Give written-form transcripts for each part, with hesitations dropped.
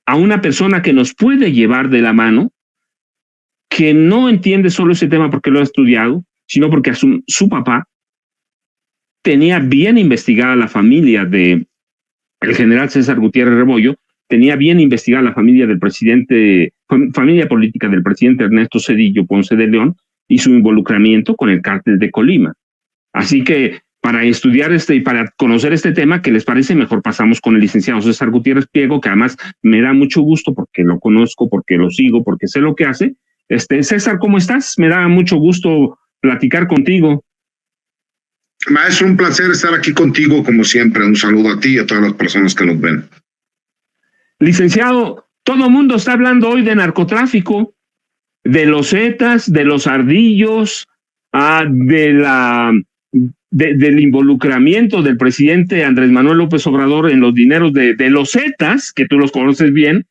a una persona que nos puede llevar de la mano, que no entiende solo ese tema porque lo ha estudiado, sino porque su papá tenía bien investigada la familia de el general César Gutiérrez Rebollo, tenía bien investigada la familia del presidente, familia política del presidente Ernesto Zedillo Ponce de León y su involucramiento con el cártel de Colima. Así que para estudiar y para conocer este tema, ¿qué les parece? Mejor pasamos con el licenciado César Gutiérrez Priego, que además me da mucho gusto porque lo conozco, porque lo sigo, porque sé lo que hace. César, ¿cómo estás? Me da mucho gusto platicar contigo. Maestro, un placer estar aquí contigo, como siempre. Un saludo a ti y a todas las personas que nos ven. Licenciado, todo el mundo está hablando hoy de narcotráfico, de los Zetas, de los Ardillos, del involucramiento del presidente Andrés Manuel López Obrador en los dineros de los Zetas, que tú los conoces bien.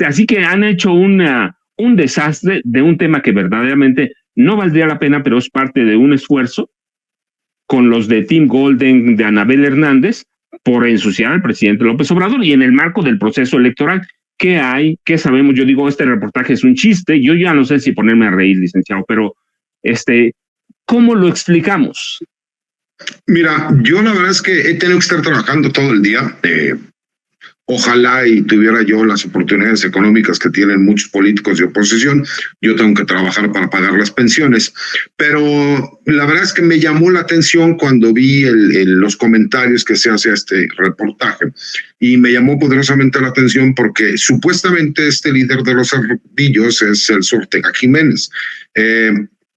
Así que han hecho un desastre de un tema que verdaderamente no valdría la pena, pero es parte de un esfuerzo con los de Team Golden, de Anabel Hernández, por ensuciar al presidente López Obrador y en el marco del proceso electoral. ¿Qué hay? ¿Qué sabemos? Yo digo, este reportaje es un chiste, yo ya no sé si ponerme a reír, licenciado, pero ¿cómo lo explicamos? Mira, yo la verdad es que he tenido que estar trabajando todo el día. Ojalá y tuviera yo las oportunidades económicas que tienen muchos políticos de oposición. Yo tengo que trabajar para pagar las pensiones, pero la verdad es que me llamó la atención cuando vi los comentarios que se hace a este reportaje, y me llamó poderosamente la atención porque supuestamente este líder de los Ardillos es Celso Ortega Jiménez.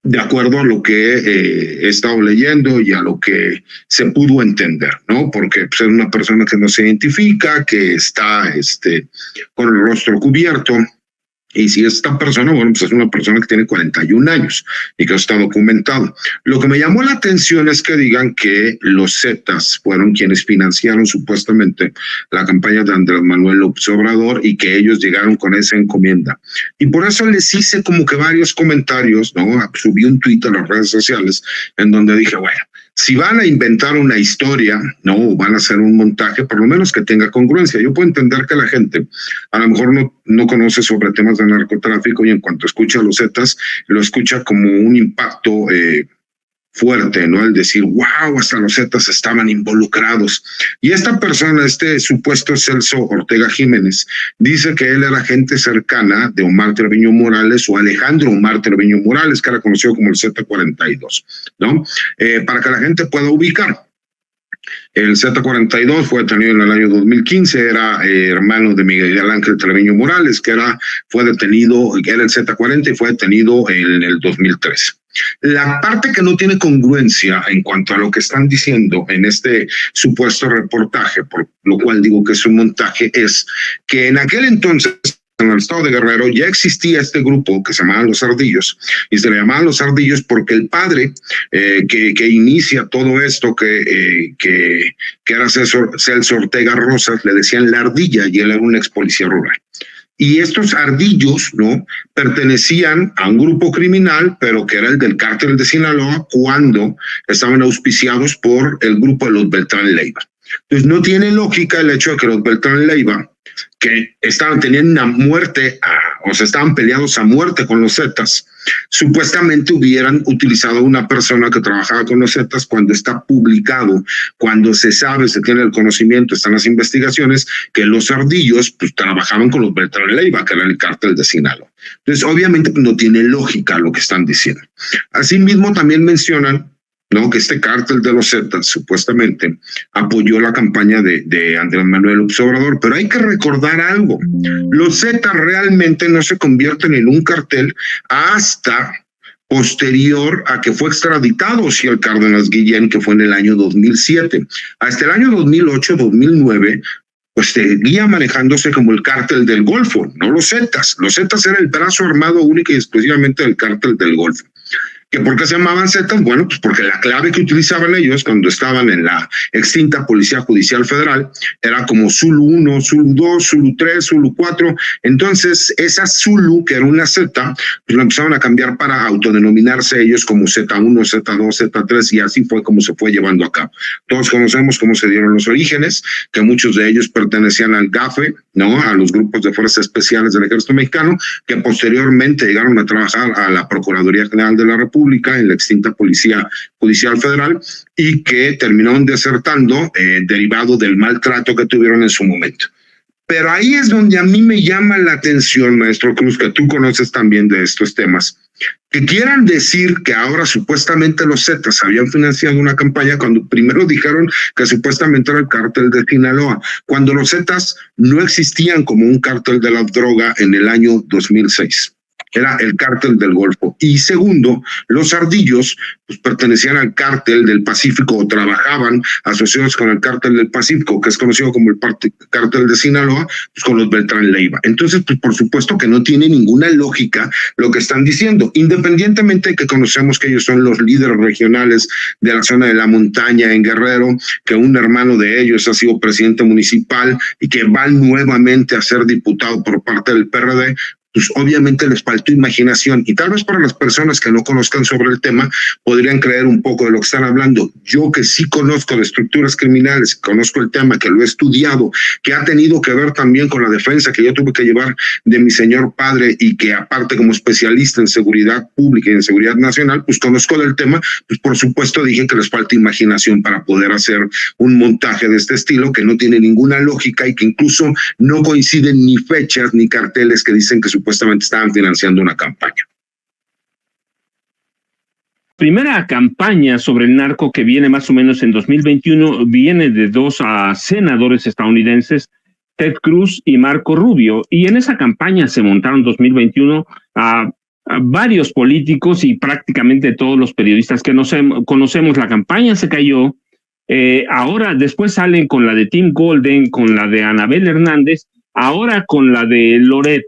De acuerdo a lo que he estado leyendo y a lo que se pudo entender, ¿no? Porque pues, es una persona que no se identifica, que está con el rostro cubierto. Y si esta persona, bueno, pues es una persona que tiene 41 años y que está documentado. Lo que me llamó la atención es que digan que los Zetas fueron quienes financiaron supuestamente la campaña de Andrés Manuel López Obrador y que ellos llegaron con esa encomienda. Y por eso les hice como que varios comentarios, ¿no? Subí un tuit a las redes sociales en donde dije, bueno, si van a inventar una historia, no, o van a hacer un montaje, por lo menos que tenga congruencia. Yo puedo entender que la gente a lo mejor no conoce sobre temas de narcotráfico y en cuanto escucha a los Zetas, lo escucha como un impacto fuerte, ¿no? El decir, wow, hasta los Zetas estaban involucrados. Y esta persona, este supuesto Celso Ortega Jiménez, dice que él era gente cercana de Omar Treviño Morales o Alejandro Omar Treviño Morales, que era conocido como el Z42, ¿no? Para que la gente pueda ubicar. El Z42 fue detenido en el año 2015, era hermano de Miguel Ángel Treviño Morales, que era el Z40 y fue detenido en el 2013. La parte que no tiene congruencia en cuanto a lo que están diciendo en este supuesto reportaje, por lo cual digo que es un montaje, es que en aquel entonces en el estado de Guerrero ya existía este grupo que se llamaban Los Ardillos, y se le llamaban Los Ardillos porque el padre que inicia todo esto, que era Celso Ortega Rosas, le decían La Ardilla, y él era un ex policía rural. Y estos ardillos, ¿no?, pertenecían a un grupo criminal, pero que era el del cártel de Sinaloa, cuando estaban auspiciados por el grupo de los Beltrán Leiva. Entonces no tiene lógica el hecho de que los Beltrán Leiva, que teniendo una muerte, o sea, estaban peleados a muerte con los Zetas, supuestamente hubieran utilizado una persona que trabajaba con los Zetas, cuando está publicado, cuando se sabe, se tiene el conocimiento, están las investigaciones, que los Ardillos pues trabajaban con los Beltrán Leiva, que era el cártel de Sinaloa. Entonces, obviamente no tiene lógica lo que están diciendo. Asimismo, también mencionan, ¿no?, que este cártel de los Zetas supuestamente apoyó la campaña de Andrés Manuel López Obrador, pero hay que recordar algo: los Zetas realmente no se convierten en un cartel hasta posterior a que fue extraditado Ciel Cárdenas Guillén, que fue en el año 2007. Hasta el año 2008-2009 pues seguía manejándose como el cártel del Golfo, no los Zetas. Los Zetas era el brazo armado único y exclusivamente del cártel del Golfo. ¿Que por qué se llamaban Zetas? Bueno, pues porque la clave que utilizaban ellos cuando estaban en la extinta Policía Judicial Federal era como Zulu 1, Zulu 2, Zulu 3, Zulu 4. Entonces, esa Zulu, que era una Z, pues la empezaron a cambiar para autodenominarse ellos como Z1, Z2, Z3, y así fue como se fue llevando a cabo. Todos conocemos cómo se dieron los orígenes, que muchos de ellos pertenecían al GAFE, ¿no? A los grupos de fuerzas especiales del Ejército Mexicano, que posteriormente llegaron a trabajar a la Procuraduría General de la República, en la extinta Policía Judicial Federal, y que terminaron desertando derivado del maltrato que tuvieron en su momento. Pero ahí es donde a mí me llama la atención, maestro Cruz, que tú conoces también de estos temas, que quieran decir que ahora supuestamente los Zetas habían financiado una campaña cuando primero dijeron que supuestamente era el cártel de Sinaloa, cuando los Zetas no existían como un cártel de la droga en el año 2006. Era el cártel del Golfo. Y segundo, los Ardillos pues pertenecían al cártel del Pacífico o trabajaban asociados con el cártel del Pacífico, que es conocido como el cártel de Sinaloa, pues con los Beltrán Leiva. Entonces, pues por supuesto que no tiene ninguna lógica lo que están diciendo, independientemente de que conocemos que ellos son los líderes regionales de la zona de la montaña en Guerrero, que un hermano de ellos ha sido presidente municipal y que va nuevamente a ser diputado por parte del PRD. Pues obviamente les faltó imaginación, y tal vez para las personas que no conozcan sobre el tema podrían creer un poco de lo que están hablando. Yo, que sí conozco de estructuras criminales, conozco el tema, que lo he estudiado, que ha tenido que ver también con la defensa que yo tuve que llevar de mi señor padre, y que aparte como especialista en seguridad pública y en seguridad nacional, pues conozco del tema, pues por supuesto dije que les falta imaginación para poder hacer un montaje de este estilo que no tiene ninguna lógica y que incluso no coinciden ni fechas ni carteles que dicen que supuestamente estaban financiando una campaña. Primera campaña sobre el narco, que viene más o menos en 2021, viene de dos senadores estadounidenses, Ted Cruz y Marco Rubio, y en esa campaña se montaron 2021 a varios políticos y prácticamente todos los periodistas que conocemos. La campaña se cayó. Ahora después salen con la de Tim Golden, con la de Anabel Hernández, ahora con la de Loret.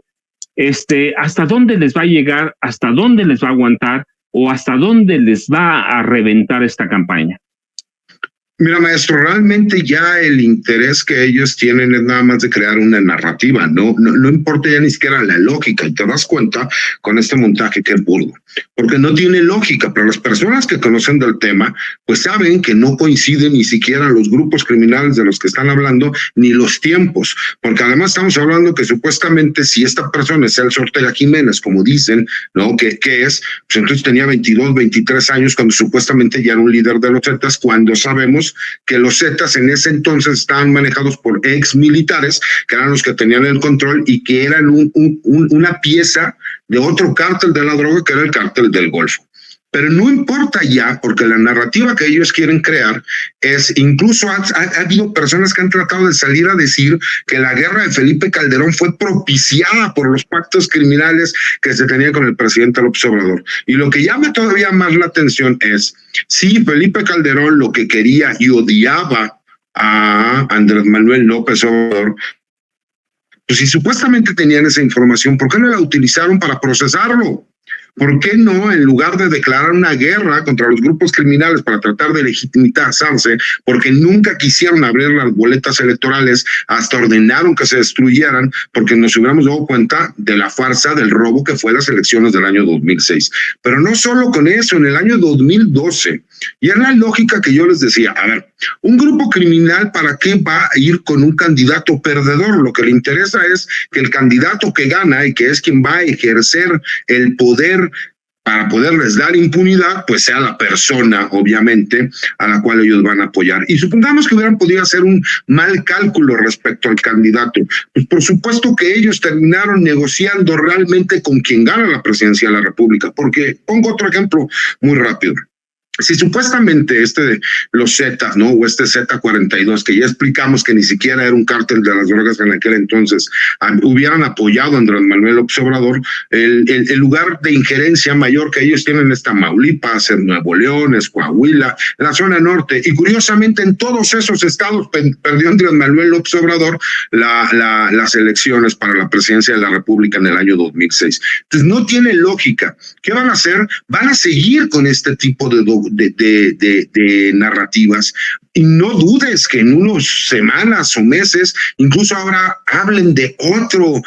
¿Hasta dónde les va a llegar? ¿Hasta dónde les va a aguantar? ¿O hasta dónde les va a reventar esta campaña? Mira, maestro, realmente ya el interés que ellos tienen es nada más de crear una narrativa, no importa ya ni siquiera la lógica, y te das cuenta con este montaje que es burdo, porque no tiene lógica, pero las personas que conocen del tema, pues saben que no coinciden ni siquiera los grupos criminales de los que están hablando, ni los tiempos, porque además estamos hablando que supuestamente si esta persona es Celso Ortega Jiménez, como dicen, ¿no? ¿Qué es? Pues entonces tenía 22, 23 años cuando supuestamente ya era un líder de los Zetas, cuando sabemos que los Zetas en ese entonces estaban manejados por ex militares, que eran los que tenían el control y que eran una pieza de otro cártel de la droga, que era el cártel del Golfo. Pero no importa ya, porque la narrativa que ellos quieren crear es, incluso ha habido personas que han tratado de salir a decir que la guerra de Felipe Calderón fue propiciada por los pactos criminales que se tenían con el presidente López Obrador. Y lo que llama todavía más la atención es, sí, Felipe Calderón lo que quería y odiaba a Andrés Manuel López Obrador, pues si supuestamente tenían esa información, ¿por qué no la utilizaron para procesarlo? ¿Por qué no, en lugar de declarar una guerra contra los grupos criminales para tratar de legitimizarse, porque nunca quisieron abrir las boletas electorales, hasta ordenaron que se destruyeran, porque nos hubiéramos dado cuenta de la farsa del robo que fue las elecciones del año 2006? Pero no solo con eso, en el año 2012, y es la lógica que yo les decía, a ver, un grupo criminal, ¿para qué va a ir con un candidato perdedor? Lo que le interesa es que el candidato que gana y que es quien va a ejercer el poder para poderles dar impunidad, pues sea la persona, obviamente, a la cual ellos van a apoyar. Y supongamos que hubieran podido hacer un mal cálculo respecto al candidato. Pues por supuesto que ellos terminaron negociando realmente con quien gana la presidencia de la República. Porque pongo otro ejemplo muy rápido. si supuestamente los Zetas, ¿no? O Z42, que ya explicamos que ni siquiera era un cártel de las drogas en aquel entonces, hubieran apoyado a Andrés Manuel López Obrador, el lugar de injerencia mayor que ellos tienen es Tamaulipas, en Nuevo León, es Coahuila, en la zona norte, y curiosamente en todos esos estados perdió Andrés Manuel López Obrador las elecciones para la presidencia de la República en el año 2006. Entonces no tiene lógica. ¿Qué van a hacer? Van a seguir con este tipo de narrativas, y no dudes que en unas semanas o meses incluso ahora hablen de otro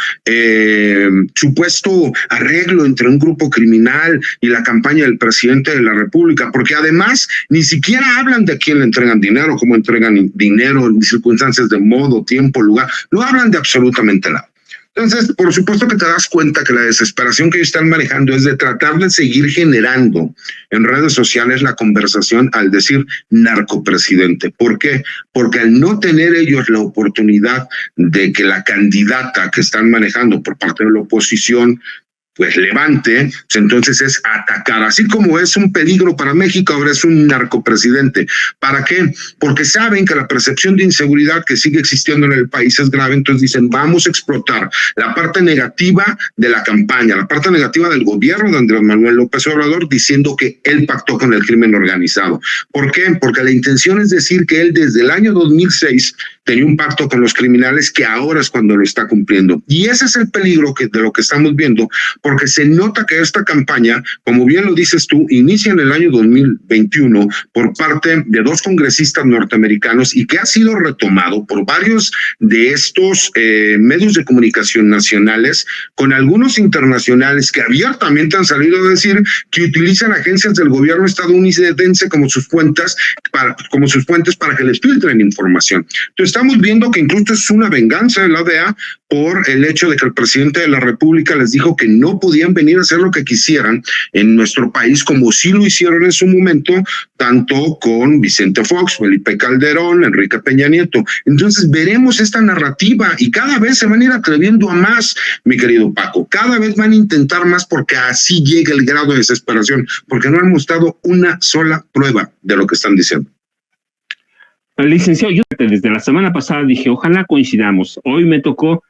supuesto arreglo entre un grupo criminal y la campaña del presidente de la República, porque además ni siquiera hablan de a quién le entregan dinero, cómo entregan dinero, en circunstancias de modo, tiempo, lugar, no hablan de absolutamente nada. Entonces, por supuesto que te das cuenta que la desesperación que ellos están manejando es de tratar de seguir generando en redes sociales la conversación al decir narcopresidente. ¿Por qué? Porque al no tener ellos la oportunidad de que la candidata que están manejando por parte de la oposición pues levante, pues entonces es atacar. Así como es un peligro para México, ahora es un narcopresidente. ¿Para qué? Porque saben que la percepción de inseguridad que sigue existiendo en el país es grave, entonces dicen, vamos a explotar la parte negativa de la campaña, la parte negativa del gobierno de Andrés Manuel López Obrador, diciendo que él pactó con el crimen organizado. ¿Por qué? Porque la intención es decir que él desde el año 2006 tenía un pacto con los criminales que ahora es cuando lo está cumpliendo. Y ese es el peligro de lo que estamos viendo, porque se nota que esta campaña, como bien lo dices tú, inicia en el año 2021 por parte de 2 congresistas norteamericanos y que ha sido retomado por varios de estos medios de comunicación nacionales, con algunos internacionales que abiertamente han salido a decir que utilizan agencias del gobierno estadounidense como sus fuentes para que les filtren información. Entonces estamos viendo que incluso es una venganza de la DEA por el hecho de que el presidente de la República les dijo que no podían venir a hacer lo que quisieran en nuestro país, como sí lo hicieron en su momento, tanto con Vicente Fox, Felipe Calderón, Enrique Peña Nieto. Entonces veremos esta narrativa y cada vez se van a ir atreviendo a más, mi querido Paco. Cada vez van a intentar más porque así llega el grado de desesperación, porque no han mostrado una sola prueba de lo que están diciendo. Licenciado, yo desde la semana pasada dije, ojalá coincidamos. Hoy me tocó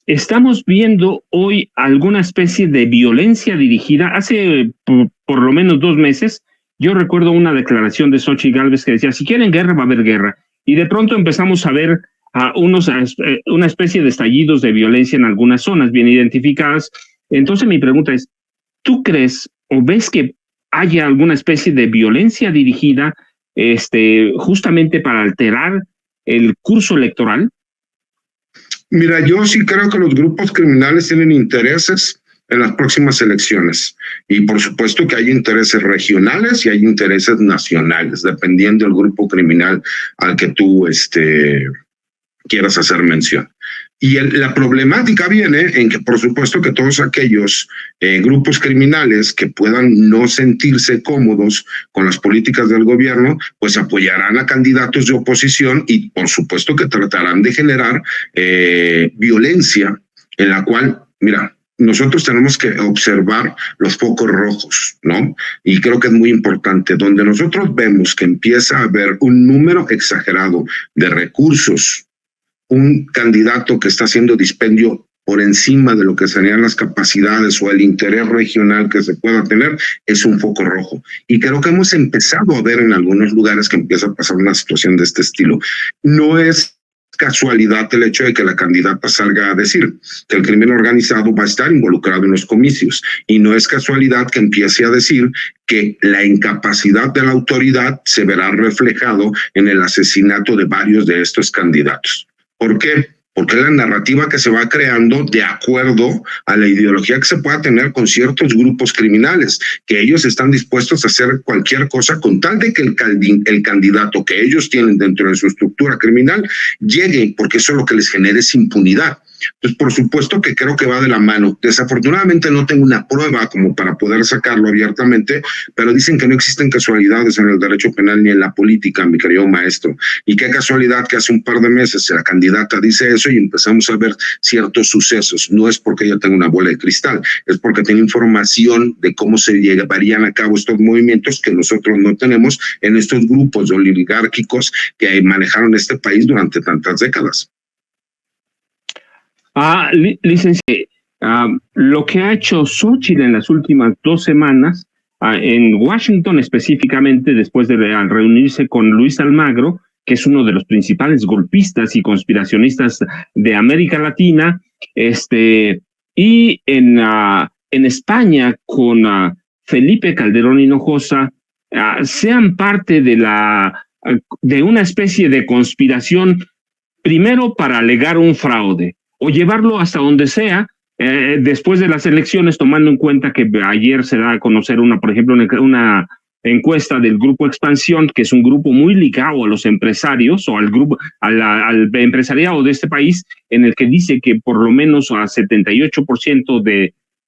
estamos viendo hoy alguna especie de violencia dirigida. Hace por lo menos 2 meses, yo recuerdo una declaración de Xochitl Gálvez que decía, si quieren guerra, va a haber guerra. Y de pronto empezamos a ver una especie de estallidos de violencia en algunas zonas bien identificadas. Entonces mi pregunta es, ¿tú crees o ves que haya alguna especie de violencia dirigida justamente para alterar el curso electoral? Mira, yo sí creo que los grupos criminales tienen intereses en las próximas elecciones y por supuesto que hay intereses regionales y hay intereses nacionales, dependiendo del grupo criminal al que tú quieras hacer mención. Y la problemática viene en que, por supuesto, que todos aquellos grupos criminales que puedan no sentirse cómodos con las políticas del gobierno, pues apoyarán a candidatos de oposición y, por supuesto, que tratarán de generar violencia en la cual, mira, nosotros tenemos que observar los focos rojos, ¿no? Y creo que es muy importante, donde nosotros vemos que empieza a haber un número exagerado de recursos, un candidato que está haciendo dispendio por encima de lo que serían las capacidades o el interés regional que se pueda tener, es un foco rojo. Y creo que hemos empezado a ver en algunos lugares que empieza a pasar una situación de este estilo. No es casualidad el hecho de que la candidata salga a decir que el crimen organizado va a estar involucrado en los comicios, y no es casualidad que empiece a decir que la incapacidad de la autoridad se verá reflejado en el asesinato de varios de estos candidatos. ¿Por qué? Porque es la narrativa que se va creando de acuerdo a la ideología que se pueda tener con ciertos grupos criminales, que ellos están dispuestos a hacer cualquier cosa con tal de que el candidato que ellos tienen dentro de su estructura criminal llegue, porque eso lo que les genera es impunidad. Entonces, por supuesto que creo que va de la mano. Desafortunadamente no tengo una prueba como para poder sacarlo abiertamente, pero dicen que no existen casualidades en el derecho penal ni en la política, mi querido maestro. Y qué casualidad que hace un par de meses la candidata dice eso y empezamos a ver ciertos sucesos. No es porque ella tenga una bola de cristal, es porque tiene información de cómo se llevarían a cabo estos movimientos que nosotros no tenemos en estos grupos oligárquicos que manejaron este país durante tantas décadas. Licenciado, lo que ha hecho Xóchitl en las últimas 2 semanas, en Washington específicamente, después de reunirse con Luis Almagro, que es uno de los principales golpistas y conspiracionistas de América Latina, y en España con Felipe Calderón Hinojosa, sean parte de una especie de conspiración, primero para alegar un fraude, o llevarlo hasta donde sea, después de las elecciones, tomando en cuenta que ayer se da a conocer por ejemplo, una encuesta del Grupo Expansión, que es un grupo muy ligado a los empresarios o al empresariado de este país, en el que dice que por lo menos a 78%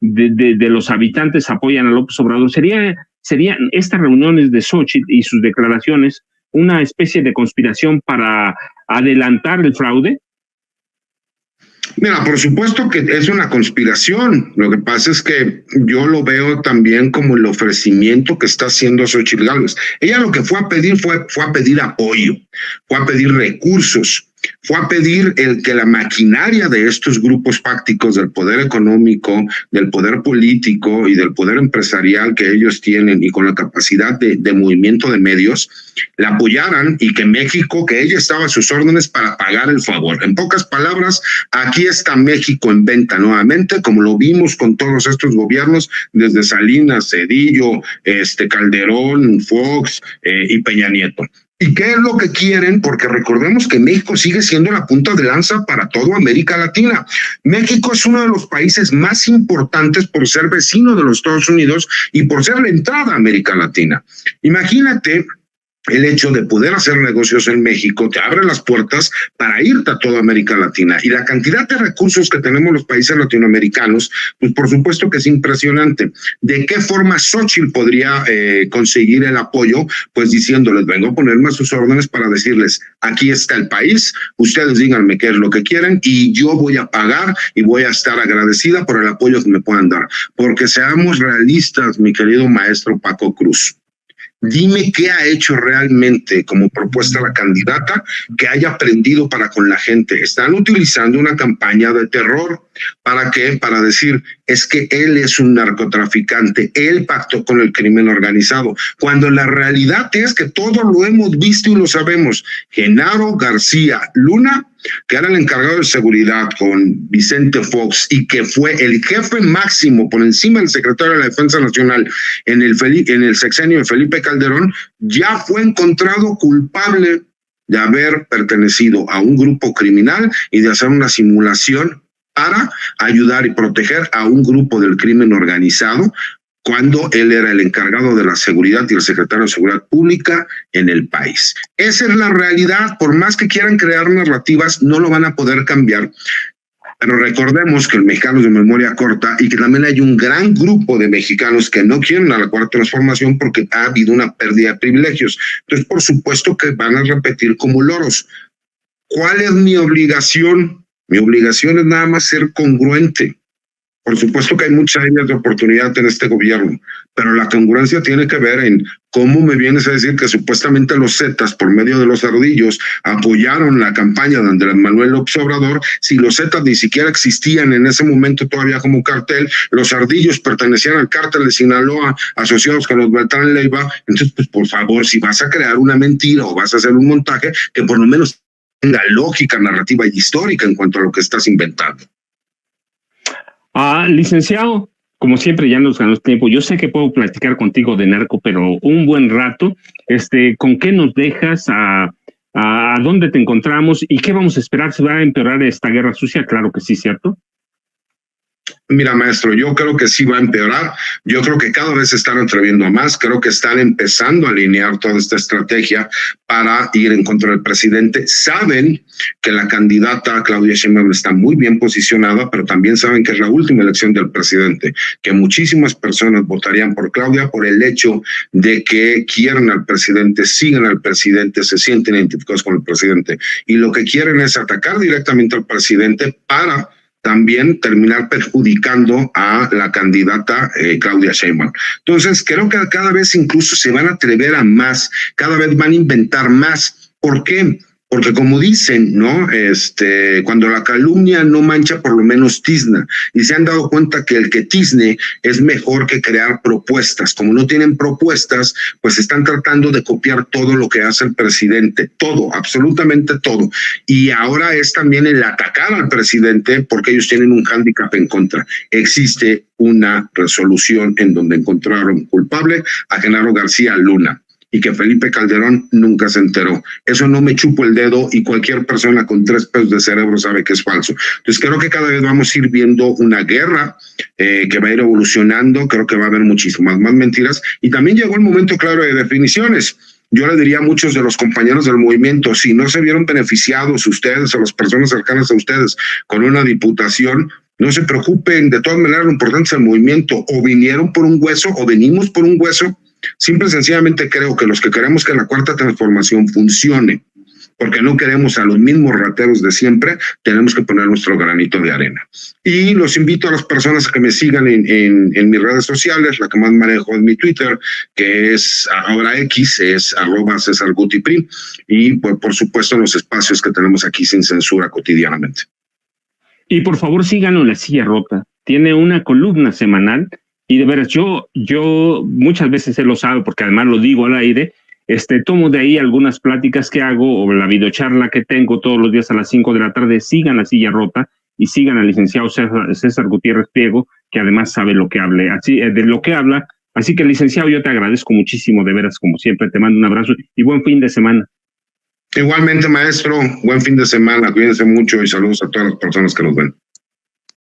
de los habitantes apoyan a López Obrador. ¿Serían estas reuniones de Xóchitl y sus declaraciones una especie de conspiración para adelantar el fraude? Mira, por supuesto que es una conspiración. Lo que pasa es que yo lo veo también como el ofrecimiento que está haciendo Xóchitl Gálvez. Ella lo que fue a pedir fue a pedir apoyo, fue a pedir recursos, fue a pedir que la maquinaria de estos grupos fácticos del poder económico, del poder político y del poder empresarial que ellos tienen y con la capacidad de movimiento de medios, la apoyaran y que México, que ella estaba a sus órdenes para pagar el favor. En pocas palabras, aquí está México en venta nuevamente, como lo vimos con todos estos gobiernos, desde Salinas, Cedillo, Calderón, Fox y Peña Nieto. ¿Y qué es lo que quieren? Porque recordemos que México sigue siendo la punta de lanza para toda América Latina. México es uno de los países más importantes por ser vecino de los Estados Unidos y por ser la entrada a América Latina. Imagínate el hecho de poder hacer negocios en México, te abre las puertas para irte a toda América Latina. Y la cantidad de recursos que tenemos los países latinoamericanos, pues por supuesto que es impresionante. ¿De qué forma Xóchitl podría conseguir el apoyo? Pues diciéndoles, vengo a ponerme a sus órdenes para decirles, aquí está el país, ustedes díganme qué es lo que quieren y yo voy a pagar y voy a estar agradecida por el apoyo que me puedan dar. Porque seamos realistas, mi querido maestro Paco Cruz. Dime qué ha hecho realmente como propuesta la candidata que haya aprendido para con la gente. Están utilizando una campaña de terror. ¿Para qué? Para decir, es que él es un narcotraficante, él pactó con el crimen organizado, cuando la realidad es que todo lo hemos visto y lo sabemos. Genaro García Luna, que era el encargado de seguridad con Vicente Fox y que fue el jefe máximo por encima del secretario de la Defensa Nacional en el sexenio de Felipe Calderón, ya fue encontrado culpable de haber pertenecido a un grupo criminal y de hacer una simulación para ayudar y proteger a un grupo del crimen organizado cuando él era el encargado de la seguridad y el secretario de Seguridad Pública en el país. Esa es la realidad. Por más que quieran crear narrativas, no lo van a poder cambiar. Pero recordemos que el mexicano es de memoria corta y que también hay un gran grupo de mexicanos que no quieren a la Cuarta Transformación porque ha habido una pérdida de privilegios. Entonces, por supuesto que van a repetir como loros. ¿Cuál es mi obligación? Mi obligación es nada más ser congruente. Por supuesto que hay muchas áreas de oportunidad en este gobierno, pero la congruencia tiene que ver en cómo me vienes a decir que supuestamente los Zetas, por medio de los ardillos, apoyaron la campaña de Andrés Manuel López Obrador, si los Zetas ni siquiera existían en ese momento todavía como cartel, los ardillos pertenecían al cártel de Sinaloa, asociados con los Beltrán Leiva. Entonces, pues por favor, si vas a crear una mentira o vas a hacer un montaje, que por lo menos tenga lógica narrativa y histórica en cuanto a lo que estás inventando. Licenciado, como siempre ya nos ganó tiempo. Yo sé que puedo platicar contigo de narco, pero un buen rato. ¿Con qué nos dejas? ¿A dónde te encontramos? ¿Y qué vamos a esperar? ¿Se va a empeorar esta guerra sucia? Claro que sí, ¿cierto? Mira, maestro, yo creo que sí va a empeorar. Yo creo que cada vez se están atreviendo a más. Creo que están empezando a alinear toda esta estrategia para ir en contra del presidente. Saben que la candidata Claudia Sheinbaum está muy bien posicionada, pero también saben que es la última elección del presidente, que muchísimas personas votarían por Claudia por el hecho de que quieren al presidente, siguen al presidente, se sienten identificados con el presidente. Y lo que quieren es atacar directamente al presidente para también terminar perjudicando a la candidata Claudia Sheinbaum. Entonces, creo que cada vez incluso se van a atrever a más, cada vez van a inventar más. ¿Por qué? Porque como dicen, ¿no? Cuando la calumnia no mancha, por lo menos tizna. Y se han dado cuenta que el que tizne es mejor que crear propuestas. Como no tienen propuestas, pues están tratando de copiar todo lo que hace el presidente. Todo, absolutamente todo. Y ahora es también el atacar al presidente porque ellos tienen un hándicap en contra. Existe una resolución en donde encontraron culpable a Genaro García Luna y que Felipe Calderón nunca se enteró. Eso no me chupo el dedo y cualquier persona con 3 pesos de cerebro sabe que es falso. Entonces creo que cada vez vamos a ir viendo una guerra que va a ir evolucionando, creo que va a haber muchísimas más mentiras y también llegó el momento claro de definiciones. Yo le diría a muchos de los compañeros del movimiento, si no se vieron beneficiados ustedes o las personas cercanas a ustedes con una diputación, no se preocupen, de todas maneras lo importante es el movimiento, o vinieron por un hueso o venimos por un hueso. Simple y sencillamente creo que los que queremos que la cuarta transformación funcione, porque no queremos a los mismos rateros de siempre, tenemos que poner nuestro granito de arena. Y los invito a las personas que me sigan en mis redes sociales, la que más manejo es mi Twitter, que es ahora X, es @CesarGutiPrim, y pues, por supuesto en los espacios que tenemos aquí sin censura cotidianamente. Y por favor síganlo en La Silla Rota, tiene una columna semanal. Y de veras, yo muchas veces él lo sabe, porque además lo digo al aire, tomo de ahí algunas pláticas que hago, o la videocharla que tengo todos los días a las 5 de la tarde, sigan La Silla Rota, y sigan al licenciado César Gutiérrez Priego, que además sabe lo que hable, de lo que habla. Así que, licenciado, yo te agradezco muchísimo, de veras, como siempre, te mando un abrazo, y buen fin de semana. Igualmente, maestro, buen fin de semana, cuídense mucho, y saludos a todas las personas que nos ven.